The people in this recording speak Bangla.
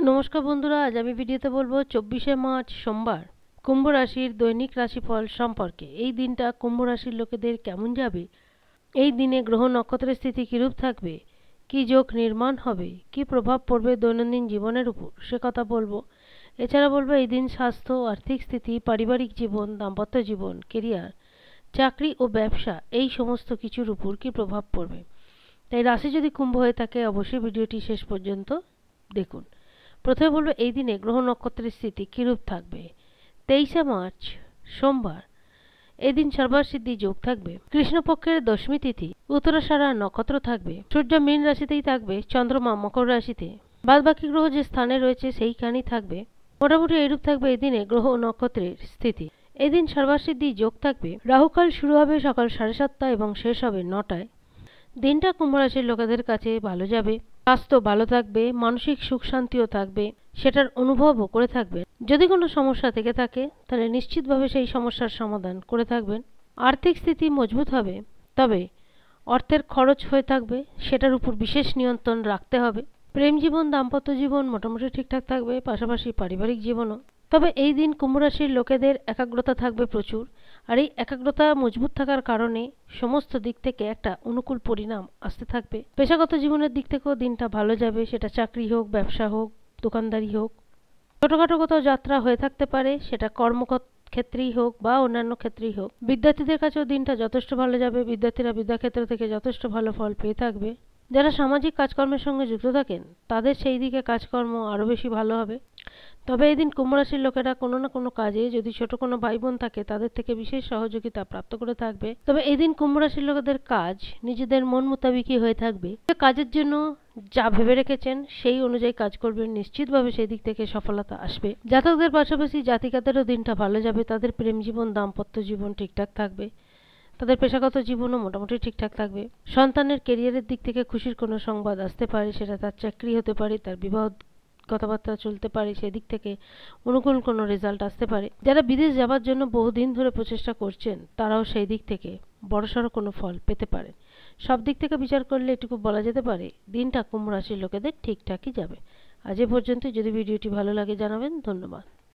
নমস্কার বন্ধুরা, আজ আমি ভিডিওতে বলবো 24শে মার্চ সোমবার কুম্ভ রাশির দৈনিক রাশিফল সম্পর্কে। এই দিনটা কুম্ভ রাশির লোকেদের কেমন যাবে, এই দিনে গ্রহ নক্ষত্রের স্থিতি কিরূপ থাকবে, কি যোগ নির্মাণ হবে, কি প্রভাব পড়বে দৈনন্দিন জীবনের উপর, সে কথা বলবো। এছাড়া বলবো এই দিন স্বাস্থ্য, আর্থিক স্থিতি, পারিবারিক জীবন, দাম্পত্য জীবন, কেরিয়ার, চাকরি ও ব্যবসা এই সমস্ত কিছুর উপর কি প্রভাব পড়বে। তাই রাশি যদি কুম্ভ হয়ে থাকে অবশ্যই ভিডিওটি শেষ পর্যন্ত দেখুন। প্রথমে বলবো এই দিনে গ্রহ নক্ষত্রের স্থিতি কিরূপ থাকবে। 23শে মার্চ সোমবার এই দিন সর্বসিদ্ধি যোগ থাকবে। কৃষ্ণপক্ষের দশমী তিথি, উত্তরাষাঢ়া নক্ষত্র থাকবে। সূর্য মীন রাশিতেই থাকবে, চন্দ্রমা মকর রাশিতে। বাদবাকি গ্রহ যে স্থানে রয়েছে সেইখানেই থাকবে। মোটামুটি এইরূপ থাকবে এই দিনে গ্রহ ও নক্ষত্রের স্থিতি। এদিন সর্বসিদ্ধি যোগ থাকবে। রাহুকাল শুরু হবে সকাল 7:30 এবং শেষ হবে 9টায়। দিনটা কুম্ভ রাশির লোকেদের কাছে ভালো যাবে। স্বাস্থ্য ভালো থাকবে, মানসিক সুখ শান্তিও থাকবে, সেটার অনুভবও করে থাকবেন। যদি কোনো সমস্যা থেকে থাকে তাহলে নিশ্চিতভাবে সেই সমস্যার সমাধান করে থাকবেন। আর্থিক স্থিতি মজবুত হবে, তবে অর্থের খরচ হয়ে থাকবে, সেটার উপর বিশেষ নিয়ন্ত্রণ রাখতে হবে। প্রেম জীবন, দাম্পত্য জীবন মোটামুটি ঠিকঠাক থাকবে, পাশাপাশি পারিবারিক জীবনও। তবে এই দিন কুম্ভ রাশির লোকেদের একাগ্রতা থাকবে প্রচুর, আর এই একাগ্রতা মজবুত থাকার কারণে সমস্ত দিক থেকে একটা অনুকূল পরিণাম আসতে থাকবে। পেশাগত জীবনের দিক থেকেও দিনটা ভালো যাবে, সেটা চাকরি হোক, ব্যবসা হোক, দোকানদারি হোক। ছোটখাটো কোথাও যাত্রা হয়ে থাকতে পারে, সেটা কর্মক্ষেত্রেই হোক বা অন্যান্য ক্ষেত্রেই হোক। বিদ্যার্থীদের কাছেও দিনটা যথেষ্ট ভালো যাবে, বিদ্যার্থীরা বিদ্যাক্ষেত্র থেকে যথেষ্ট ভালো ফল পেয়ে থাকবে। যারা সামাজিক কাজকর্মের সঙ্গে যুক্ত থাকেন তাদের সেই দিকে কাজকর্ম আরও বেশি ভালো হবে। তবে এই দিন কুম্ভ রাশির লোকেরা কোনো না কোনো কাজে, যদি ছোট কোনো ভাই বোন থাকে তাদের থেকে বিশেষ সহযোগিতা প্রাপ্ত করে থাকবে। তবে এই দিন কুম্ভ রাশির লোকেদের কাজ নিজেদের মন মোতাবিকই হয়ে থাকবে। কাজের জন্য যা ভেবে রেখেছেন সেই অনুযায়ী কাজ করবেন, নিশ্চিতভাবে সেই দিক থেকে সফলতা আসবে। জাতকদের পাশাপাশি জাতিকাদেরও দিনটা ভালো যাবে। তাদের প্রেম জীবন, দাম্পত্য জীবন ঠিকঠাক থাকবে, তাদের পেশাগত জীবনও মোটামুটি ঠিকঠাক থাকবে। সন্তানের কেরিয়ারের দিক থেকে খুশির কোনো সংবাদ আসতে পারে, সেটা তার চাকরি হতে পারে, তার বিবাহ কথাবার্তা চলতে পারে, সেদিক থেকে অনুকূল কোনো রেজাল্ট আসতে পারে। যারা বিদেশ যাবার জন্য বহুদিন ধরে প্রচেষ্টা করছেন তারাও সেই দিক থেকে বড়সড় কোনো ফল পেতে পারেন। সব দিক থেকে বিচার করলে এটুকু বলা যেতে পারে দিনটা কুম্ভ রাশির লোকেদের ঠিকঠাকই যাবে। আজ এ পর্যন্ত। যদি ভিডিওটি ভালো লাগে জানাবেন। ধন্যবাদ।